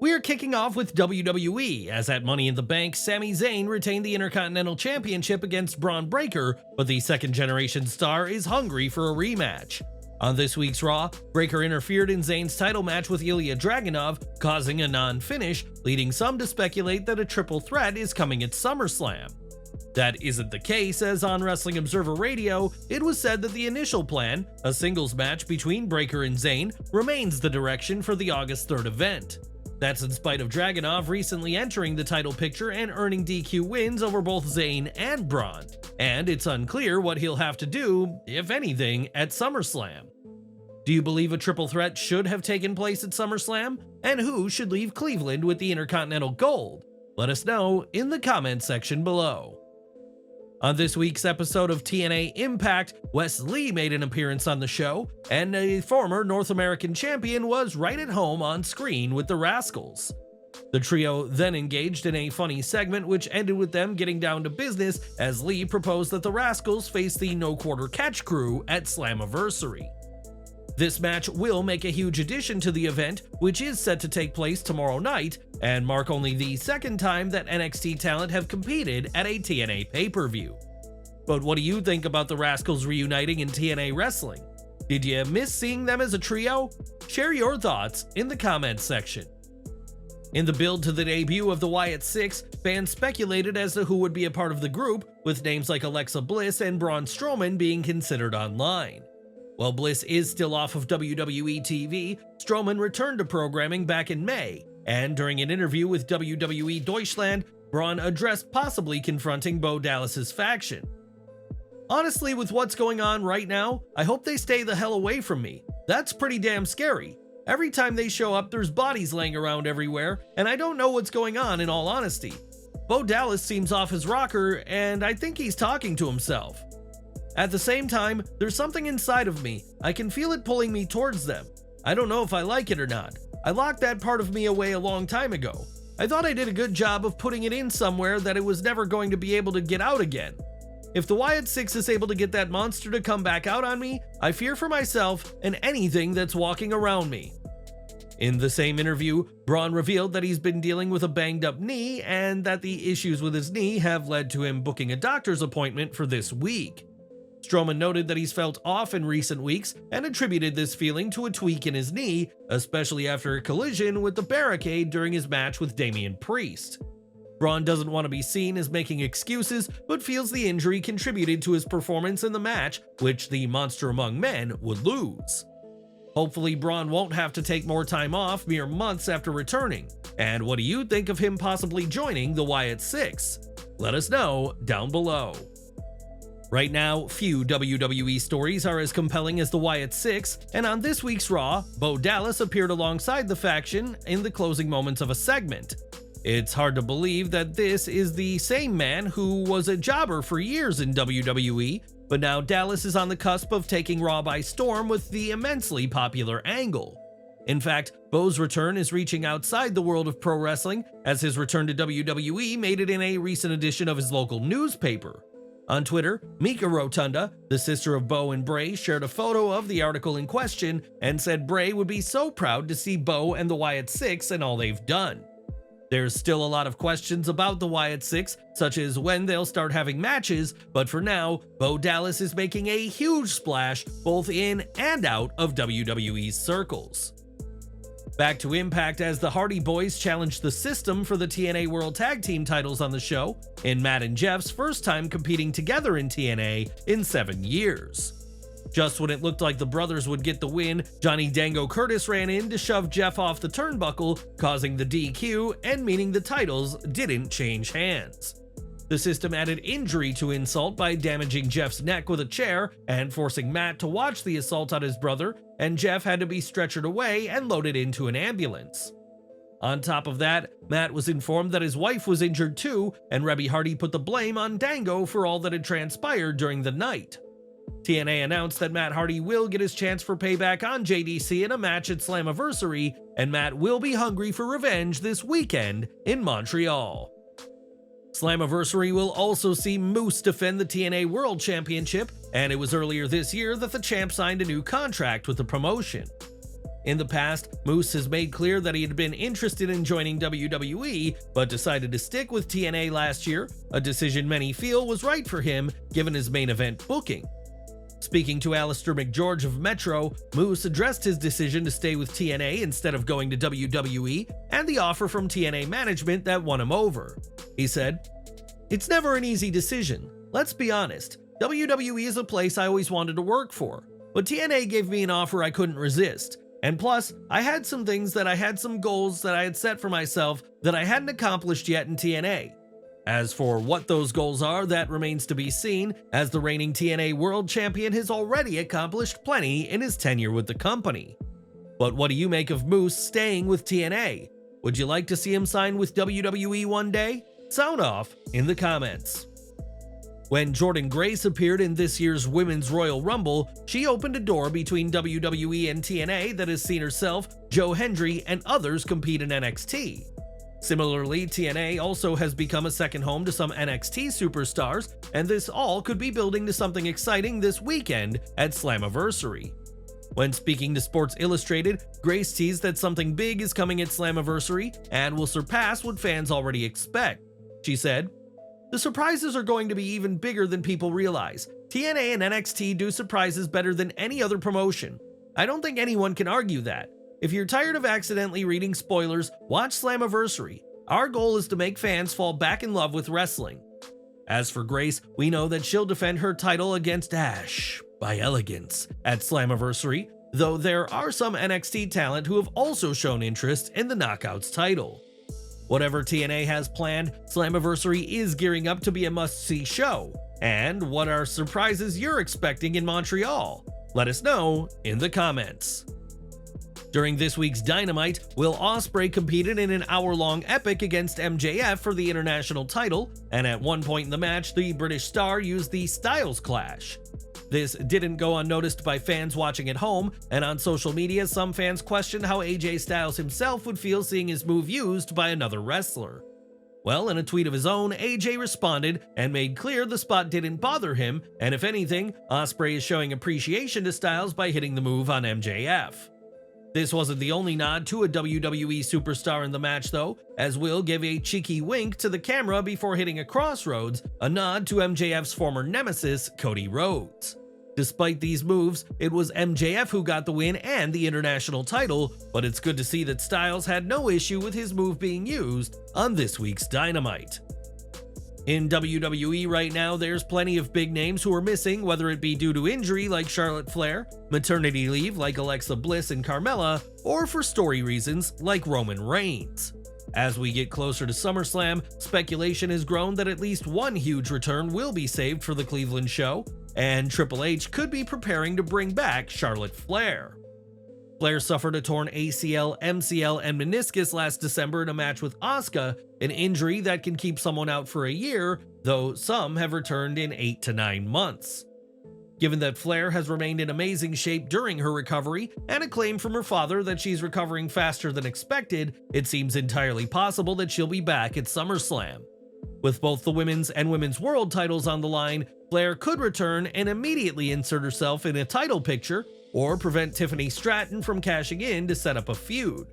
We're kicking off with WWE, as at Money in the Bank, Sami Zayn retained the Intercontinental Championship against Braun Breaker, but the second-generation star is hungry for a rematch. On this week's Raw, Breaker interfered in Zayn's title match with Ilya Dragunov, causing a non-finish, leading some to speculate that a triple threat is coming at SummerSlam. That isn't the case, as on Wrestling Observer Radio, it was said that the initial plan, a singles match between Breaker and Zayn, remains the direction for the August 3rd event. That's in spite of Dragunov recently entering the title picture and earning DQ wins over both Zayn and Braun, and it's unclear what he'll have to do, if anything, at SummerSlam. Do you believe a triple threat should have taken place at SummerSlam? And who should leave Cleveland with the Intercontinental Gold? Let us know in the comments section below. On this week's episode of TNA Impact, Wes Lee made an appearance on the show, and a former North American champion was right at home on screen with the Rascalz. The trio then engaged in a funny segment which ended with them getting down to business as Lee proposed that the Rascalz face the No Quarter Catch crew at Slammiversary. This match will make a huge addition to the event, which is set to take place tomorrow night, and mark only the second time that NXT talent have competed at a TNA pay-per-view. But what do you think about the Rascalz reuniting in TNA wrestling? Did you miss seeing them as a trio? Share your thoughts in the comments section. In the build to the debut of the Wyatt Six, fans speculated as to who would be a part of the group, with names like Alexa Bliss and Braun Strowman being considered online. While Bliss is still off of WWE TV, Strowman returned to programming back in May, and during an interview with WWE Deutschland, Braun addressed possibly confronting Bo Dallas's faction. Honestly, with what's going on right now, I hope they stay the hell away from me. That's pretty damn scary. Every time they show up, there's bodies laying around everywhere, and I don't know what's going on in all honesty. Bo Dallas seems off his rocker, and I think he's talking to himself. At the same time, there's something inside of me. I can feel it pulling me towards them. I don't know if I like it or not. I locked that part of me away a long time ago. I thought I did a good job of putting it in somewhere that it was never going to be able to get out again. If the Wyatt Six is able to get that monster to come back out on me, I fear for myself and anything that's walking around me. In the same interview, Braun revealed that he's been dealing with a banged up knee and that the issues with his knee have led to him booking a doctor's appointment for this week. Strowman noted that he's felt off in recent weeks and attributed this feeling to a tweak in his knee, especially after a collision with the barricade during his match with Damian Priest. Braun doesn't want to be seen as making excuses, but feels the injury contributed to his performance in the match, which the Monster Among Men would lose. Hopefully Braun won't have to take more time off mere months after returning. And what do you think of him possibly joining the Wyatt Six? Let us know down below. Right now, few WWE stories are as compelling as the Wyatt Six, and on this week's Raw, Bo Dallas appeared alongside the faction in the closing moments of a segment. It's hard to believe that this is the same man who was a jobber for years in WWE, but now Dallas is on the cusp of taking Raw by storm with the immensely popular angle. In fact, Bo's return is reaching outside the world of pro wrestling, as his return to WWE made it in a recent edition of his local newspaper. On Twitter, Mika Rotunda, the sister of Bo and Bray, shared a photo of the article in question and said Bray would be so proud to see Bo and the Wyatt Six and all they've done. There's still a lot of questions about the Wyatt Six, such as when they'll start having matches, but for now, Bo Dallas is making a huge splash both in and out of WWE's circles. Back to Impact as the Hardy Boys challenged the System for the TNA World Tag Team titles on the show, in Matt and Jeff's first time competing together in TNA in 7 years. Just when it looked like the brothers would get the win, Johnny Dango Curtis ran in to shove Jeff off the turnbuckle, causing the DQ and meaning the titles didn't change hands. The System added injury to insult by damaging Jeff's neck with a chair and forcing Matt to watch the assault on his brother, and Jeff had to be stretchered away and loaded into an ambulance. On top of that, Matt was informed that his wife was injured too, and Rebby Hardy put the blame on Dango for all that had transpired during the night. TNA announced that Matt Hardy will get his chance for payback on JDC in a match at Slammiversary, and Matt will be hungry for revenge this weekend in Montreal. Slammiversary will also see Moose defend the TNA World Championship, and it was earlier this year that the champ signed a new contract with the promotion. In the past, Moose has made clear that he had been interested in joining WWE, but decided to stick with TNA last year, a decision many feel was right for him given his main event booking. Speaking to Alistair McGeorge of Metro, Moose addressed his decision to stay with TNA instead of going to WWE and the offer from TNA management that won him over. He said, "It's never an easy decision. Let's be honest, WWE is a place I always wanted to work for, but TNA gave me an offer I couldn't resist. And plus, I had some goals that I had set for myself that I hadn't accomplished yet in TNA. As for what those goals are, that remains to be seen, as the reigning TNA World Champion has already accomplished plenty in his tenure with the company." But what do you make of Moose staying with TNA? Would you like to see him sign with WWE one day? Sound off in the comments. When Jordynne Grace appeared in this year's Women's Royal Rumble, she opened a door between WWE and TNA that has seen herself, Joe Hendry, and others compete in NXT. Similarly, TNA also has become a second home to some NXT superstars, and this all could be building to something exciting this weekend at Slammiversary. When speaking to Sports Illustrated, Grace teased that something big is coming at Slammiversary and will surpass what fans already expect. She said, "The surprises are going to be even bigger than people realize. TNA and NXT do surprises better than any other promotion. I don't think anyone can argue that. If you're tired of accidentally reading spoilers, watch Slammiversary. Our goal is to make fans fall back in love with wrestling." As for Grace, we know that she'll defend her title against Ash by elegance at Slammiversary, though there are some NXT talent who have also shown interest in the Knockouts title. Whatever TNA has planned, Slammiversary is gearing up to be a must-see show. And what are surprises you're expecting in Montreal? Let us know in the comments. During this week's Dynamite, Will Ospreay competed in an hour-long epic against MJF for the international title, and at one point in the match, the British star used the Styles Clash. This didn't go unnoticed by fans watching at home, and on social media, some fans questioned how AJ Styles himself would feel seeing his move used by another wrestler. Well, in a tweet of his own, AJ responded and made clear the spot didn't bother him, and if anything, Ospreay is showing appreciation to Styles by hitting the move on MJF. This wasn't the only nod to a WWE superstar in the match though, as Will gave a cheeky wink to the camera before hitting a crossroads, a nod to MJF's former nemesis, Cody Rhodes. Despite these moves, it was MJF who got the win and the international title, but it's good to see that Styles had no issue with his move being used on this week's Dynamite. In WWE right now, there's plenty of big names who are missing, whether it be due to injury like Charlotte Flair, maternity leave like Alexa Bliss and Carmella, or for story reasons like Roman Reigns. As we get closer to SummerSlam, speculation has grown that at least one huge return will be saved for the Cleveland show, and Triple H could be preparing to bring back Charlotte Flair. Flair suffered a torn ACL, MCL, and meniscus last December in a match with Asuka, an injury that can keep someone out for a year, though some have returned in 8 to 9 months. Given that Flair has remained in amazing shape during her recovery, and a claim from her father that she's recovering faster than expected, it seems entirely possible that she'll be back at SummerSlam. With both the women's and women's world titles on the line, Flair could return and immediately insert herself in a title picture, or prevent Tiffany Stratton from cashing in to set up a feud.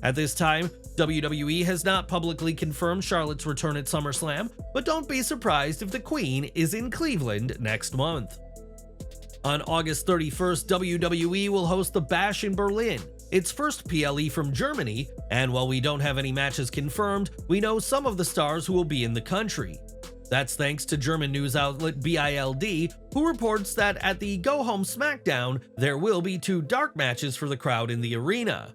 At this time, WWE has not publicly confirmed Charlotte's return at SummerSlam, but don't be surprised if the Queen is in Cleveland next month. On August 31st, WWE will host the Bash in Berlin, its first PLE from Germany, and while we don't have any matches confirmed, we know some of the stars who will be in the country. That's thanks to German news outlet BILD, who reports that at the Go Home SmackDown, there will be 2 dark matches for the crowd in the arena.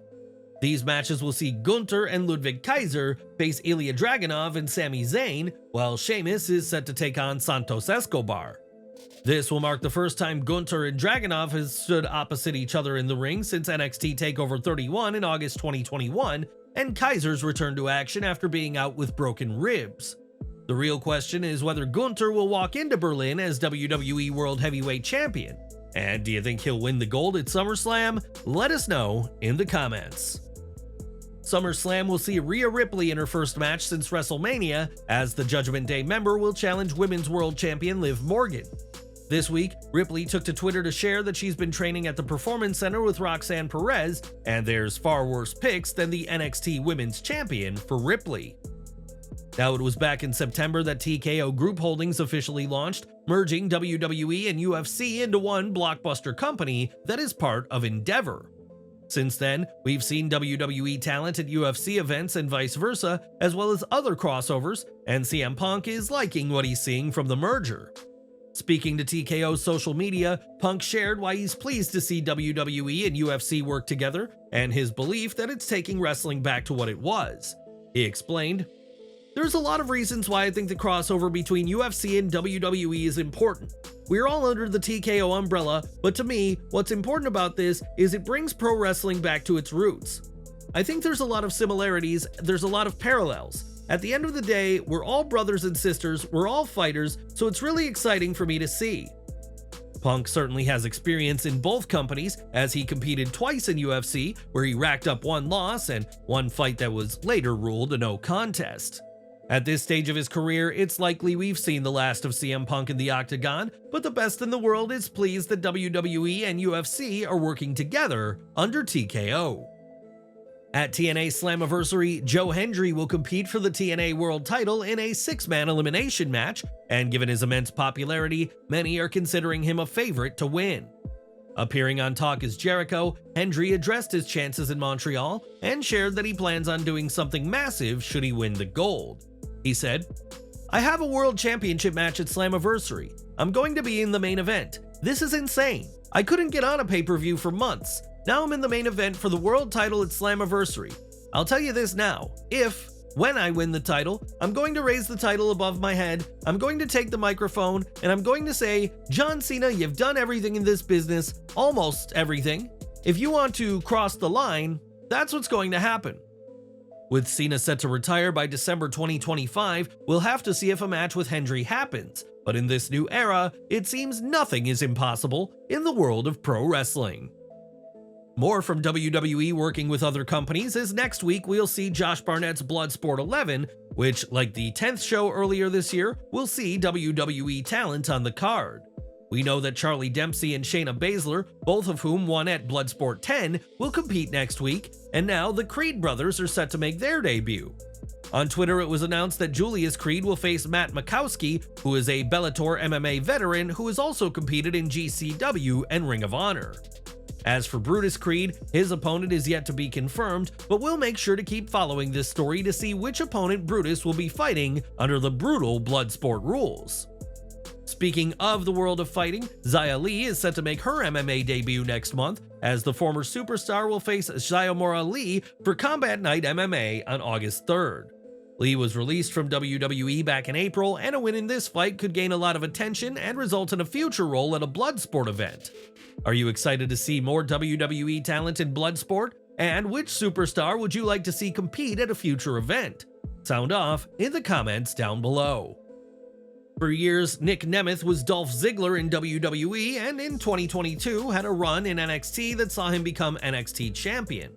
These matches will see Gunther and Ludwig Kaiser face Ilya Dragunov and Sami Zayn, while Sheamus is set to take on Santos Escobar. This will mark the first time Gunther and Dragunov has stood opposite each other in the ring since NXT TakeOver 31 in August 2021, and Kaiser's return to action after being out with broken ribs. The real question is whether Gunther will walk into Berlin as WWE World Heavyweight Champion. And do you think he'll win the gold at SummerSlam? Let us know in the comments. SummerSlam will see Rhea Ripley in her first match since WrestleMania, as the Judgment Day member will challenge Women's World Champion Liv Morgan. This week, Ripley took to Twitter to share that she's been training at the Performance Center with Roxanne Perez, and there's far worse pics than the NXT Women's Champion for Ripley. Now, it was back in September that TKO Group Holdings officially launched, merging WWE and UFC into one blockbuster company that is part of Endeavor. Since then, we've seen WWE talent at UFC events and vice versa, as well as other crossovers, and CM Punk is liking what he's seeing from the merger. Speaking to TKO's social media, Punk shared why he's pleased to see WWE and UFC work together, and his belief that it's taking wrestling back to what it was. He explained, "There's a lot of reasons why I think the crossover between UFC and WWE is important. We're all under the TKO umbrella, but to me, what's important about this is it brings pro wrestling back to its roots. I think there's a lot of similarities, there's a lot of parallels. At the end of the day, we're all brothers and sisters, we're all fighters, so it's really exciting for me to see." Punk certainly has experience in both companies, as he competed twice in UFC, where he racked up one loss and one fight that was later ruled a no contest. At this stage of his career, it's likely we've seen the last of CM Punk in the Octagon, but the best in the world is pleased that WWE and UFC are working together under TKO. At TNA Slammiversary, Hendry will compete for the TNA World title in a 6-man elimination match, and given his immense popularity, many are considering him a favorite to win. Appearing on Talk is Jericho, Hendry addressed his chances in Montreal and shared that he plans on doing something massive should he win the gold. He said, "I have a world championship match at Slammiversary. I'm going to be in the main event. This is insane. I couldn't get on a pay-per-view for months. Now I'm in the main event for the world title at Slammiversary. I'll tell you this now, when I win the title, I'm going to raise the title above my head, I'm going to take the microphone, and I'm going to say, John Cena, you've done everything in this business, almost everything. If you want to cross the line, that's what's going to happen." With Cena set to retire by December 2025, we'll have to see if a match with Hendry happens, but in this new era, it seems nothing is impossible in the world of pro wrestling. More from WWE working with other companies, as next week we'll see Josh Barnett's BloodSport 11, which, like the 10th show earlier this year, will see WWE talent on the card. We know that Charlie Dempsey and Shayna Baszler, both of whom won at BloodSport 10, will compete next week, and now the Creed brothers are set to make their debut. On Twitter, it was announced that Julius Creed will face Matt Makowski, who is a Bellator MMA veteran who has also competed in GCW and Ring of Honor. As for Brutus Creed, his opponent is yet to be confirmed, but we'll make sure to keep following this story to see which opponent Brutus will be fighting under the brutal Bloodsport rules. Speaking of the world of fighting, Xia Li is set to make her MMA debut next month, as the former superstar will face Xiomara Lee for Combat Night MMA on August 3rd. Lee was released from WWE back in April, and a win in this fight could gain a lot of attention and result in a future role at a Bloodsport event. Are you excited to see more WWE talent in Bloodsport? And which superstar would you like to see compete at a future event? Sound off in the comments down below. For years, Nick Nemeth was Dolph Ziggler in WWE, and in 2022 had a run in NXT that saw him become NXT champion.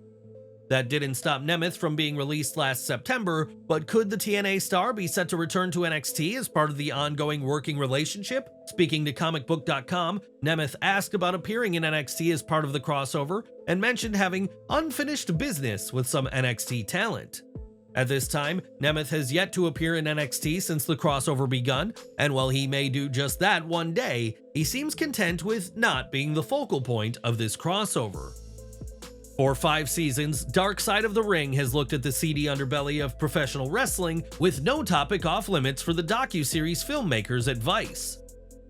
That didn't stop Nemeth from being released last September, but could the TNA star be set to return to NXT as part of the ongoing working relationship? Speaking to comicbook.com, Nemeth asked about appearing in NXT as part of the crossover, and mentioned having unfinished business with some NXT talent. At this time, Nemeth has yet to appear in NXT since the crossover begun, and while he may do just that one day, he seems content with not being the focal point of this crossover. For 5 seasons, Dark Side of the Ring has looked at the seedy underbelly of professional wrestling with no topic off limits for the docuseries filmmakers at Vice.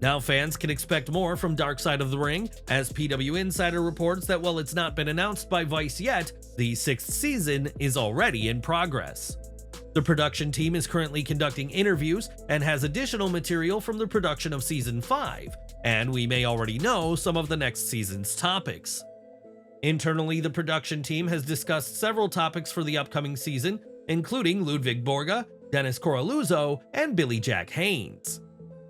Now fans can expect more from Dark Side of the Ring, as PW Insider reports that while it's not been announced by Vice yet, the 6th season is already in progress. The production team is currently conducting interviews and has additional material from the production of Season 5, and we may already know some of the next season's topics. Internally, the production team has discussed several topics for the upcoming season, including Ludwig Borga, Dennis Coralluzzo, and Billy Jack Haynes.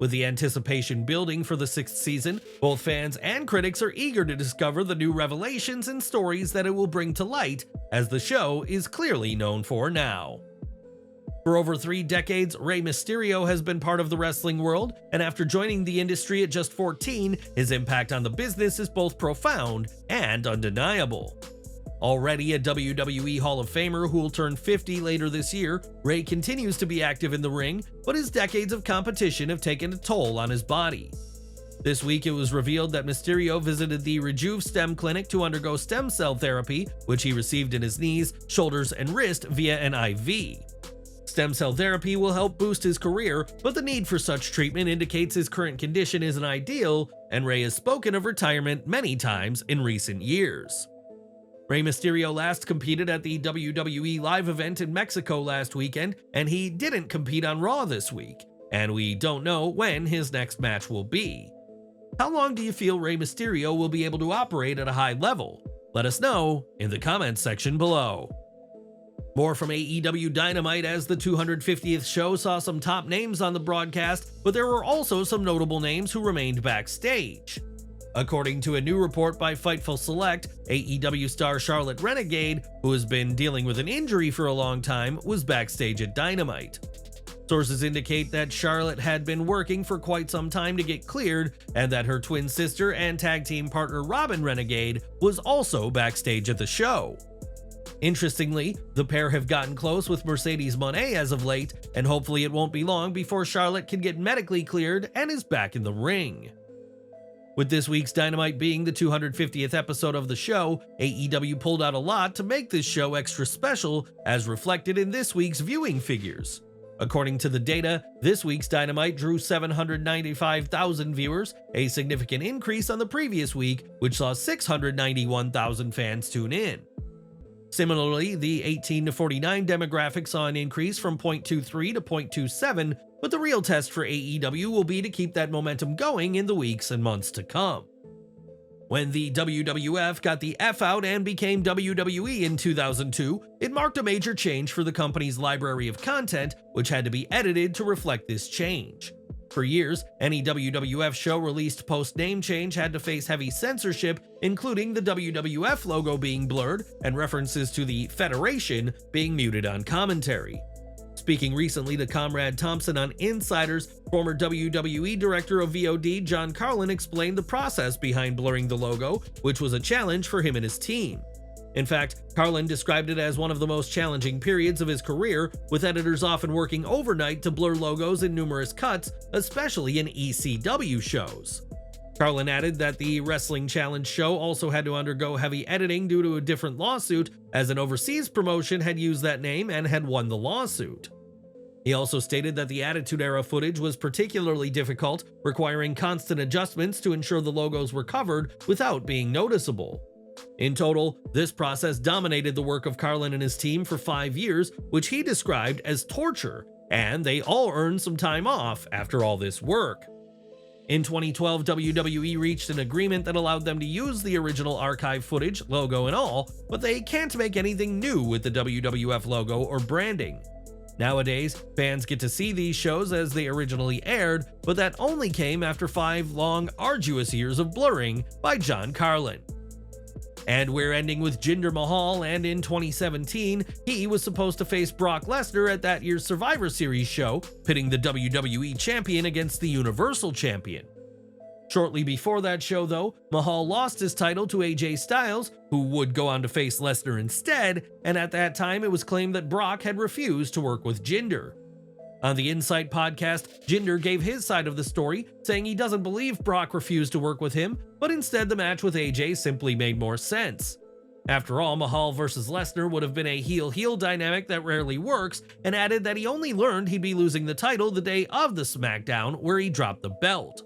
With the anticipation building for the 6th season, both fans and critics are eager to discover the new revelations and stories that it will bring to light, as the show is clearly known for now. For over 3 decades, Rey Mysterio has been part of the wrestling world, and after joining the industry at just 14, his impact on the business is both profound and undeniable. Already a WWE Hall of Famer who will turn 50 later this year, Rey continues to be active in the ring, but his decades of competition have taken a toll on his body. This week it was revealed that Mysterio visited the Rejuve Stem Clinic to undergo stem cell therapy, which he received in his knees, shoulders, and wrist via an IV. Stem cell therapy will help boost his career, but the need for such treatment indicates his current condition isn't ideal, and Rey has spoken of retirement many times in recent years. Rey Mysterio last competed at the WWE live event in Mexico last weekend, and he didn't compete on Raw this week, and we don't know when his next match will be. How long do you feel Rey Mysterio will be able to operate at a high level? Let us know in the comments section below. More from AEW Dynamite, as the 250th show saw some top names on the broadcast, but there were also some notable names who remained backstage. According to a new report by Fightful Select, AEW star Charlotte Renegade, who has been dealing with an injury for a long time, was backstage at Dynamite. Sources indicate that Charlotte had been working for quite some time to get cleared, and that her twin sister and tag team partner Robin Renegade was also backstage at the show. Interestingly, the pair have gotten close with Mercedes Moné as of late, and hopefully it won't be long before Charlotte can get medically cleared and is back in the ring. With this week's Dynamite being the 250th episode of the show, AEW pulled out a lot to make this show extra special, as reflected in this week's viewing figures. According to the data, this week's Dynamite drew 795,000 viewers, a significant increase on the previous week, which saw 691,000 fans tune in. Similarly, the 18 to 49 demographic saw an increase from 0.23 to 0.27, but the real test for AEW will be to keep that momentum going in the weeks and months to come. When the WWF got the F out and became WWE in 2002, it marked a major change for the company's library of content, which had to be edited to reflect this change. For years, any WWF show released post-name change had to face heavy censorship, including the WWF logo being blurred and references to the Federation being muted on commentary. Speaking recently to Comrade Thompson on Insiders, former WWE director of VOD John Carlin explained the process behind blurring the logo, which was a challenge for him and his team. In fact, Carlin described it as one of the most challenging periods of his career, with editors often working overnight to blur logos in numerous cuts, especially in ECW shows. Carlin added that the Wrestling Challenge show also had to undergo heavy editing due to a different lawsuit, as an overseas promotion had used that name and had won the lawsuit. He also stated that the Attitude Era footage was particularly difficult, requiring constant adjustments to ensure the logos were covered without being noticeable. In total, this process dominated the work of Carlin and his team for 5 years, which he described as torture, and they all earned some time off after all this work. In 2012, WWE reached an agreement that allowed them to use the original archive footage, logo and all, but they can't make anything new with the WWF logo or branding. Nowadays, fans get to see these shows as they originally aired, but that only came after 5 long, arduous years of blurring by John Carlin. And we're ending with Jinder Mahal, and in 2017, he was supposed to face Brock Lesnar at that year's Survivor Series show, pitting the WWE Champion against the Universal Champion. Shortly before that show, though, Mahal lost his title to AJ Styles, who would go on to face Lesnar instead, and at that time it was claimed that Brock had refused to work with Jinder. On the Insight podcast, Jinder gave his side of the story, saying he doesn't believe Brock refused to work with him, but instead the match with AJ simply made more sense. After all, Mahal versus Lesnar would have been a heel-heel dynamic that rarely works, and added that he only learned he'd be losing the title the day of the SmackDown where he dropped the belt.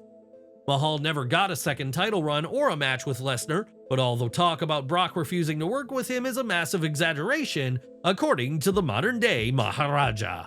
Mahal never got a second title run or a match with Lesnar, but all the talk about Brock refusing to work with him is a massive exaggeration, according to the modern-day Maharaja.